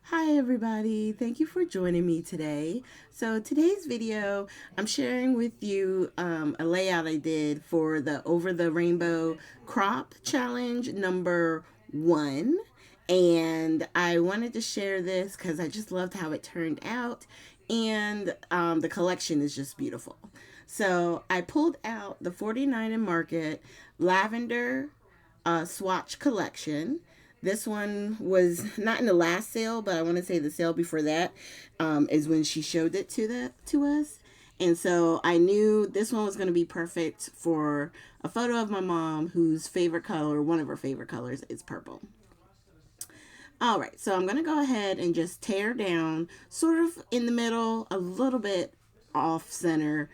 Hi everybody, thank you for joining me today. So today's video, I'm sharing with you a layout I did for the Over the Rainbow Crop Challenge number 1. And I wanted to share this because I just loved how it turned out. And the collection is just beautiful. So I pulled out the 49 and Market Lavender swatch collection. This one was not in the last sale, but I want to say the sale before that is when she showed it to us. And so I knew this one was going to be perfect for a photo of my mom whose favorite color, one of her favorite colors, is purple. All right, so I'm going to go ahead and just tear down sort of in the middle, a little bit off center,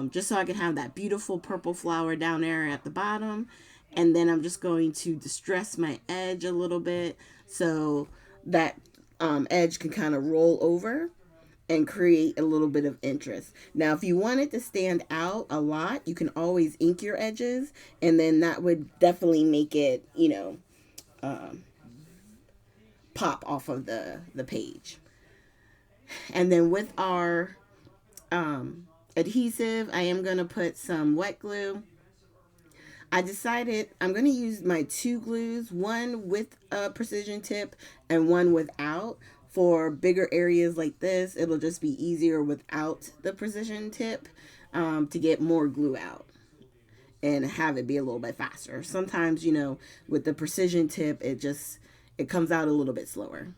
just so I can have that beautiful purple flower down there at the bottom. And then I'm just going to distress my edge a little bit so that edge can kind of roll over and create a little bit of interest. Now, if you want it to stand out a lot, you can always ink your edges, and then that would definitely make it, pop off of the page. And then with our adhesive, I am going to put some wet glue. I decided I'm going to use my two glues, one with a precision tip and one without. For bigger areas like this, it'll just be easier without the precision tip to get more glue out and have it be a little bit faster. Sometimes, with the precision tip, it comes out a little bit slower.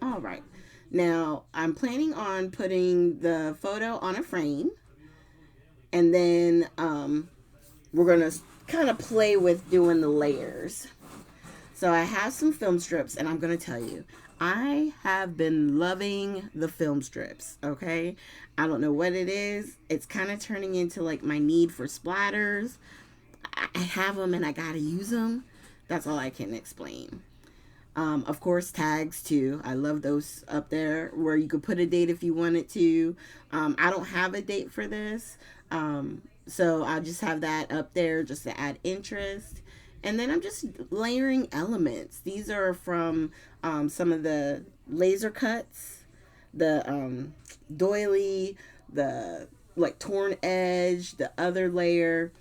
All right. Now, I'm planning on putting the photo on a frame, and then we're going to kind of play with doing the layers. So I have some film strips, and I'm going to tell you, I have been loving the film strips, okay? I don't know what it is. It's kind of turning into like my need for splatters. I have them and I got to use them. That's all I can explain. Of course, tags too. I love those up there where you could put a date if you wanted to. I don't have a date for this. So I'll just have that up there just to add interest. And then I'm just layering elements. These are from some of the laser cuts, the doily, the like torn edge, the other layer.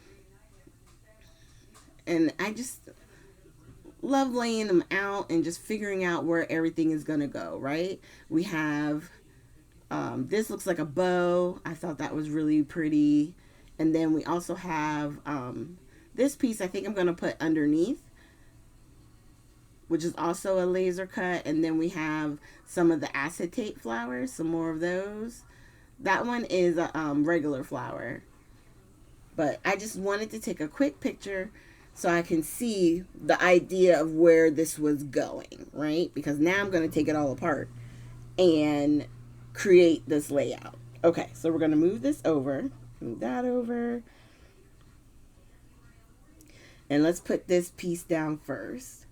And I just love laying them out and just figuring out where everything is going to go, right? We have this looks like a bow. I thought that was really pretty. And then we also have this piece I think I'm going to put underneath, which is also a laser cut. And then we have some of the acetate flowers, some more of those. That one is a regular flower. But I just wanted to take a quick picture so I can see the idea of where this was going, right? Because now I'm going to take it all apart and create this layout. Okay, so we're going to move this over, move that over. And let's put this piece down first.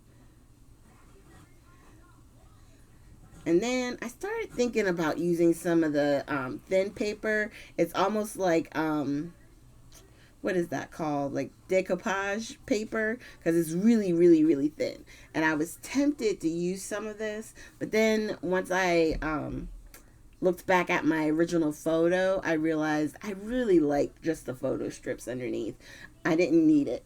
And then I started thinking about using some of the thin paper. It's almost like what is that called? Like decoupage paper, because it's really, really, really thin. And I was tempted to use some of this, but then once I looked back at my original photo, I realized I really like just the photo strips underneath. I didn't need it.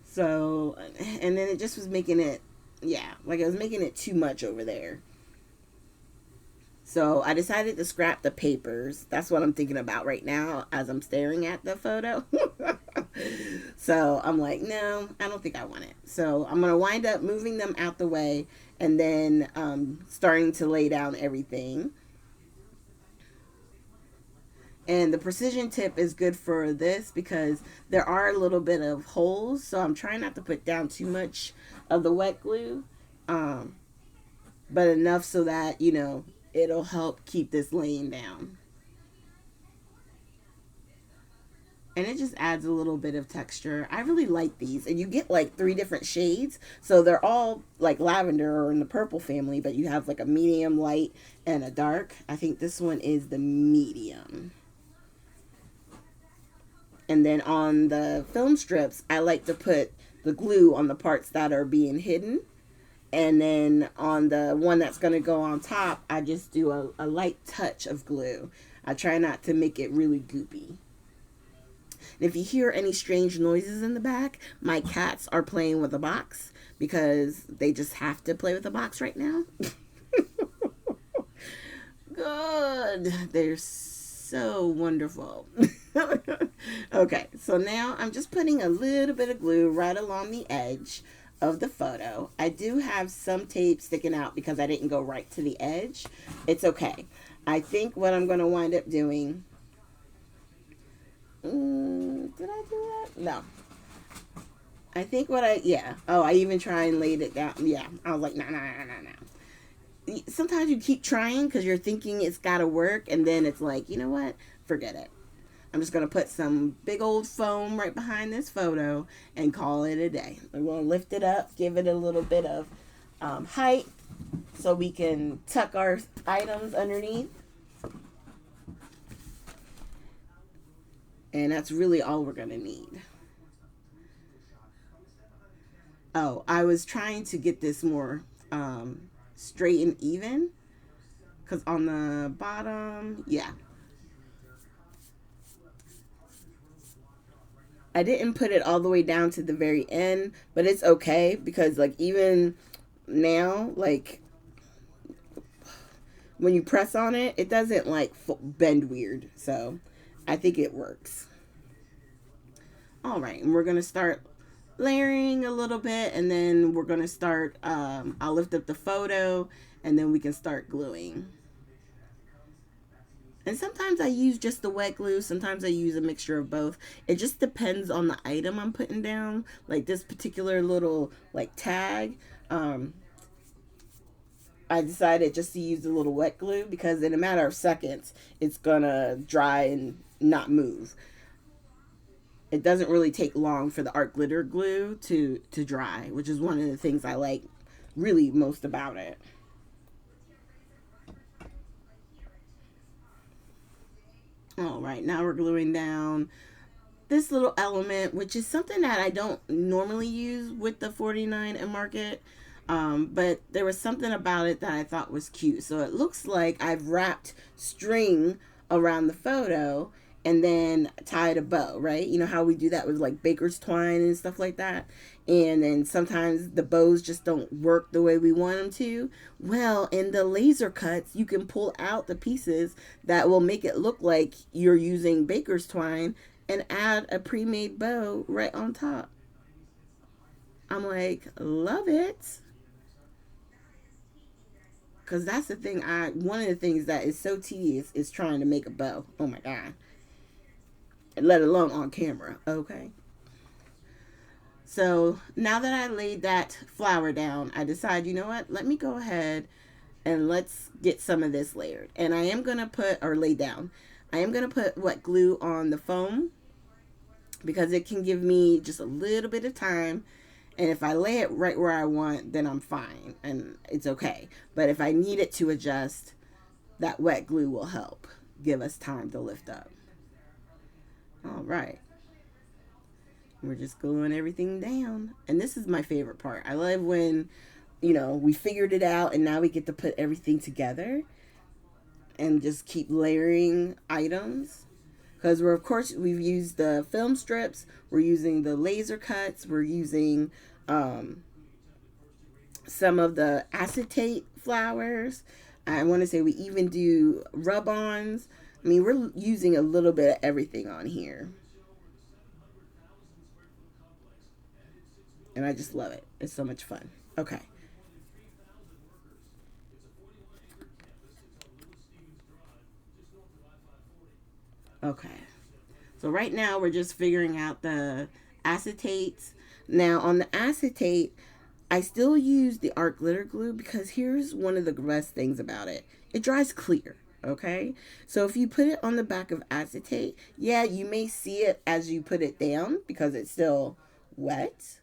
So, and then it just was making it, yeah, like it was making it too much over there. So I decided to scrap the papers. That's what I'm thinking about right now as I'm staring at the photo. So I'm like, no, I don't think I want it. So I'm going to wind up moving them out the way and then starting to lay down everything. And the precision tip is good for this because there are a little bit of holes. So I'm trying not to put down too much of the wet glue, but enough so that, it'll help keep this laying down. And it just adds a little bit of texture. I really like these. And you get like 3 different shades. So they're all like lavender or in the purple family, but you have like a medium, light, and a dark. I think this one is the medium. And then on the film strips, I like to put the glue on the parts that are being hidden. And then on the one that's going to go on top, I just do a light touch of glue. I try not to make it really goopy. And if you hear any strange noises in the back, my cats are playing with a box because they just have to play with a box right now. Good. They're so wonderful. Okay, so now I'm just putting a little bit of glue right along the edge of the photo. I do have some tape sticking out because I didn't go right to the edge. It's okay. I think what I'm going to wind up doing... did I do that? No. I think what yeah. Oh, I even try and laid it down. Yeah. I was like, no. Sometimes you keep trying because you're thinking it's got to work, and then it's like, you know what? Forget it. I'm just going to put some big old foam right behind this photo and call it a day. We're going to lift it up, give it a little bit of height so we can tuck our items underneath. And that's really all we're going to need. Oh, I was trying to get this more straight and even, because on the bottom, yeah. I didn't put it all the way down to the very end, but it's okay because like even now, like when you press on it, it doesn't like bend weird. So I think it works. All right, and we're going to start layering a little bit, and then we're going to start, I'll lift up the photo, and then we can start gluing. And sometimes I use just the wet glue. Sometimes I use a mixture of both. It just depends on the item I'm putting down. Like this particular little like tag. I decided just to use the little wet glue because in a matter of seconds, it's gonna dry and not move. It doesn't really take long for the art glitter glue to dry, which is one of the things I like really most about it. All right, now we're gluing down this little element, which is something that I don't normally use with the 49 and Market, but there was something about it that I thought was cute. So it looks like I've wrapped string around the photo and then tied a bow, right? You know how we do that with like baker's twine and stuff like that? And then sometimes the bows just don't work the way we want them to. Well, in the laser cuts, you can pull out the pieces that will make it look like you're using baker's twine and add a pre-made bow right on top. I'm like, love it. Because that's the thing, one of the things that is so tedious is trying to make a bow. Oh my God. Let alone on camera, okay? So now that I laid that flower down, I decided, you know what? Let me go ahead and let's get some of this layered. And I am going to put, or lay down, I am going to put wet glue on the foam because it can give me just a little bit of time. And if I lay it right where I want, then I'm fine and it's okay. But if I need it to adjust, that wet glue will help give us time to lift up. All right. We're just gluing everything down. And this is my favorite part. I love when, you know, we figured it out and now we get to put everything together and just keep layering items. Because we're, of course, we've used the film strips. We're using the laser cuts. We're using some of the acetate flowers. I want to say we even do rub-ons. I mean, we're using a little bit of everything on here. And I just love it. It's so much fun. Okay. Okay. So right now we're just figuring out the acetates. Now on the acetate, I still use the art glitter glue because here's one of the best things about it. It dries clear. Okay, so if you put it on the back of acetate, yeah, you may see it as you put it down because it's still wet.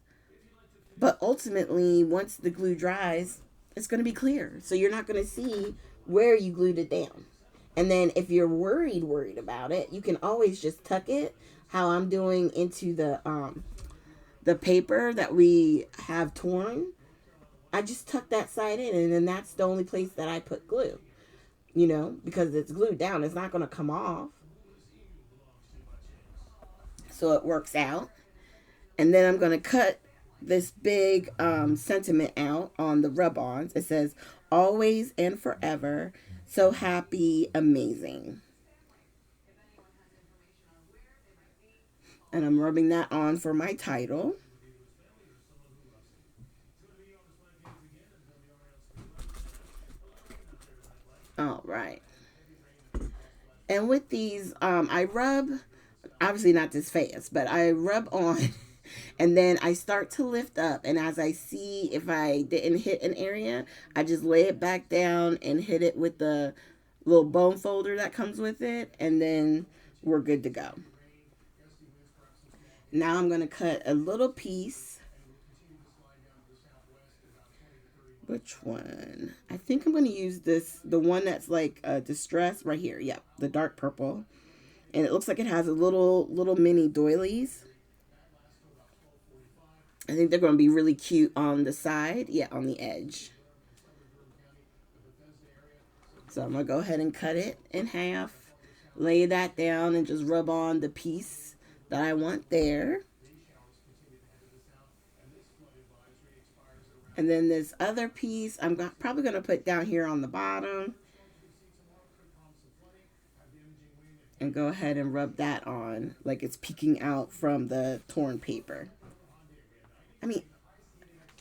But ultimately, once the glue dries, it's going to be clear. So you're not going to see where you glued it down. And then if you're worried about it, you can always just tuck it, how I'm doing, into the the paper that we have torn, I just tuck that side in, and then that's the only place that I put glue, because it's glued down. It's not going to come off. So it works out. And then I'm going to cut this big sentiment out on the rub-ons. It says, always and forever, so happy, amazing. And I'm rubbing that on for my title. All right. And with these, I rub, obviously not this fast, but I rub on and then I start to lift up. And as I see if I didn't hit an area, I just lay it back down and hit it with the little bone folder that comes with it. And then we're good to go. Now I'm going to cut a little piece. Which one? I think I'm going to use the one that's like distress right here. Yep, the dark purple. And it looks like it has a little mini doilies. I think they're going to be really cute on the side. Yeah, on the edge. So I'm going to go ahead and cut it in half. Lay that down and just rub on the piece that I want there. And then this other piece, I'm probably going to put down here on the bottom. And go ahead and rub that on like it's peeking out from the torn paper. I mean,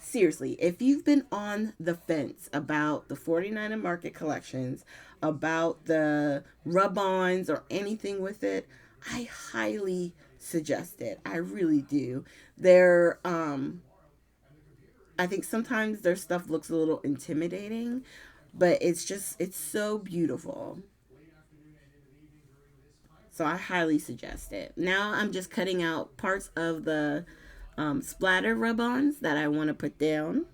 seriously, if you've been on the fence about the 49 and Market collections, about the rub-ons or anything with it, I highly suggest it. I really do. I think sometimes their stuff looks a little intimidating, but it's so beautiful. So I highly suggest it. Now I'm just cutting out parts of the splatter rub-ons that I want to put down.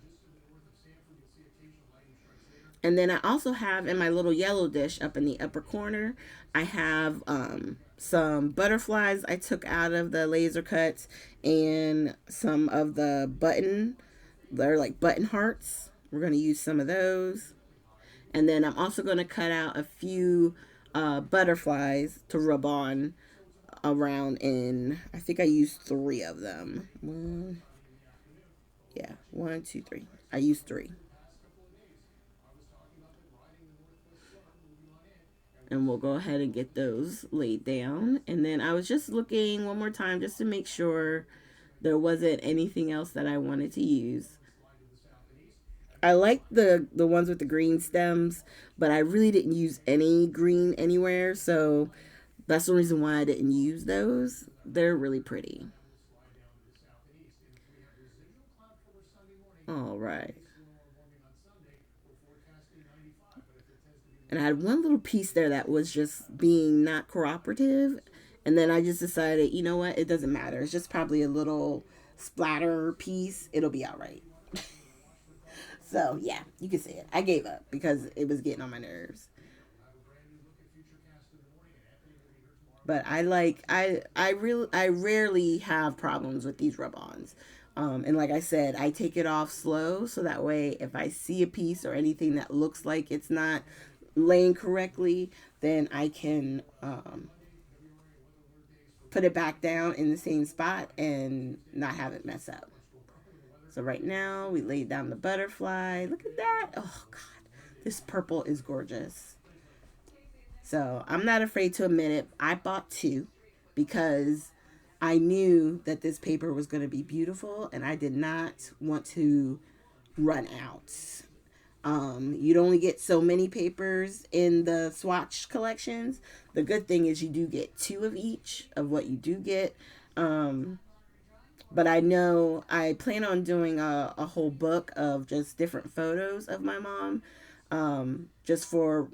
And then I also have in my little yellow dish up in the upper corner, I have some butterflies I took out of the laser cuts and some of the they're like button hearts. We're going to use some of those. And then I'm also going to cut out a few butterflies to rub on around in, I think I used 3 of them. One, two, three. I used 3. And we'll go ahead and get those laid down. And then I was just looking one more time just to make sure there wasn't anything else that I wanted to use. I like the ones with the green stems, but I really didn't use any green anywhere, so that's the reason why I didn't use those. They're really pretty. All right. And I had one little piece there that was just being not cooperative, and then I just decided, you know what, it doesn't matter. It's just probably a little splatter piece. It'll be all right. So yeah, you can see it. I gave up because it was getting on my nerves. But I rarely have problems with these rub-ons. And like I said, I take it off slow so that way if I see a piece or anything that looks like it's not laying correctly, then I can put it back down in the same spot and not have it mess up. So right now we laid down the butterfly. Look at that. Oh God, this purple is gorgeous. So I'm not afraid to admit it. I bought 2 because I knew that this paper was going to be beautiful and I did not want to run out. You'd only get so many papers in the swatch collections. The good thing is you do get 2 of each of what you do get. But I know I plan on doing a whole book of just different photos of my mom. Just for,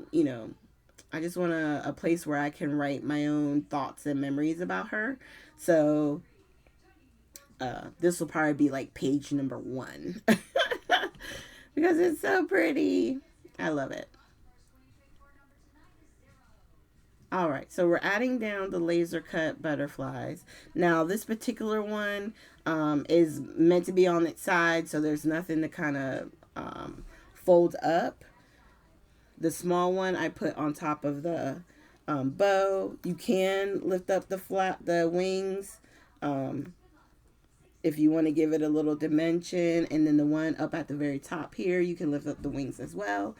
I just want a place where I can write my own thoughts and memories about her. So this will probably be like page number 1. Because it's so pretty. I love it. All right, so we're adding down the laser cut butterflies. Now, this particular one is meant to be on its side, so there's nothing to kind of fold up. The small one I put on top of the bow. You can lift up the wings if you want to give it a little dimension. And then the one up at the very top here, you can lift up the wings as well.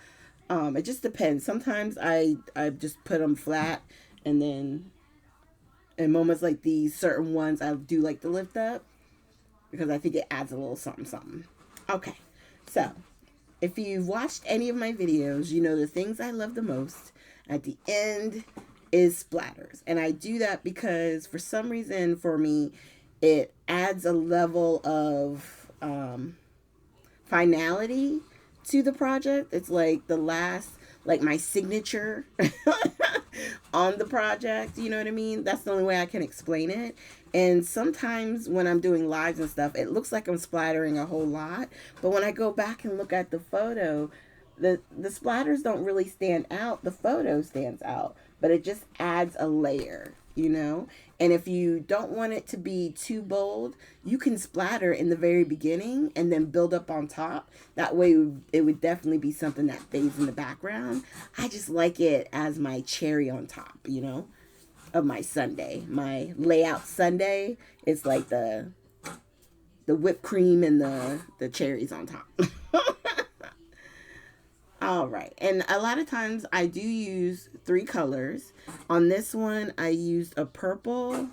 It just depends. Sometimes I just put them flat, and then in moments like these, certain ones I do like to lift up because I think it adds a little something something. Okay, so if you've watched any of my videos, you know the things I love the most at the end is splatters. And I do that because for some reason for me, it adds a level of finality to the project. It's like the last, like my signature on the project. You know what I mean? That's the only way I can explain it. And sometimes when I'm doing lives and stuff, it looks like I'm splattering a whole lot. But when I go back and look at the photo, the splatters don't really stand out. The photo stands out, but it just adds a layer, you know? And if you don't want it to be too bold, you can splatter in the very beginning and then build up on top. That way it would definitely be something that fades in the background. I just like it as my cherry on top, you know, of my sundae. My layout sundae is like the whipped cream and the cherries on top. All right, and a lot of times I do use 3 colors. On this one, I used a purple,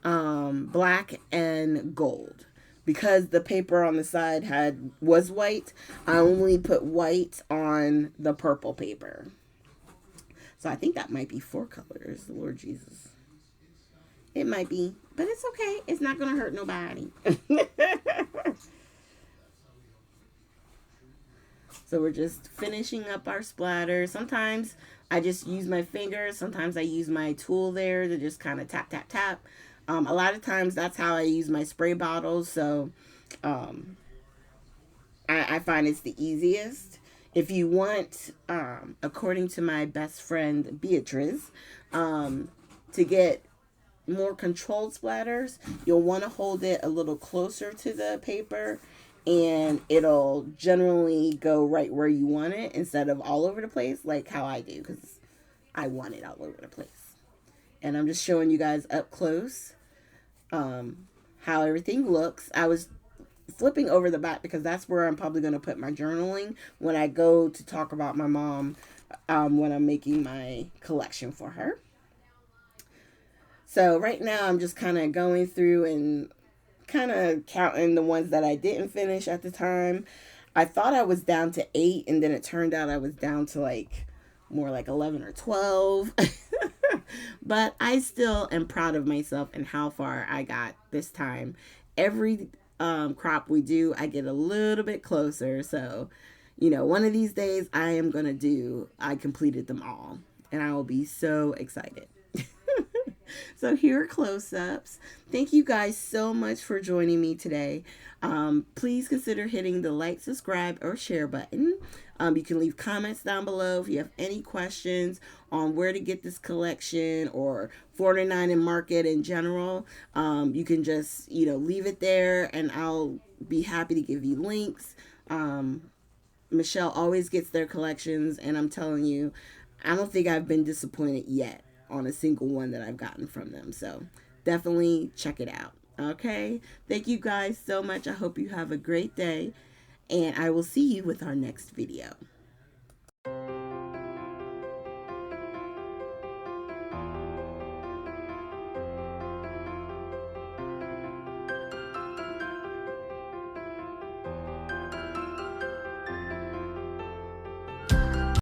black, and gold. Because the paper on the side was white, I only put white on the purple paper. So I think that might be 4 colors, Lord Jesus. It might be, but it's okay. It's not going to hurt nobody. So we're just finishing up our splatter. Sometimes I just use my fingers. Sometimes I use my tool there to just kind of tap, tap, tap. A lot of times that's how I use my spray bottles. So I find it's the easiest. If you want, according to my best friend Beatrice, to get more controlled splatters, you'll want to hold it a little closer to the paper, and it'll generally go right where you want it instead of all over the place like how I do, because I want it all over the place. And I'm just showing you guys up close how everything looks. I was flipping over the back because that's where I'm probably going to put my journaling when I go to talk about my mom when I'm making my collection for her. So right now I'm just kind of going through and kind of counting the ones that I didn't finish at the time. I thought I was down to 8, and then it turned out I was down to like more like 11 or 12. But I still am proud of myself and how far I got this time. Every crop we do, I get a little bit closer. So, you know, one of these days I completed them all, and I will be so excited. So here are close-ups. Thank you guys so much for joining me today. Please consider hitting the like, subscribe, or share button. You can leave comments down below if you have any questions on where to get this collection or 409 and Market in general. You can just, leave it there, and I'll be happy to give you links. Michelle always gets their collections, and I'm telling you, I don't think I've been disappointed yet on a single one that I've gotten from them. So definitely check it out. Okay. Thank you guys so much. I hope you have a great day, and I will see you with our next video.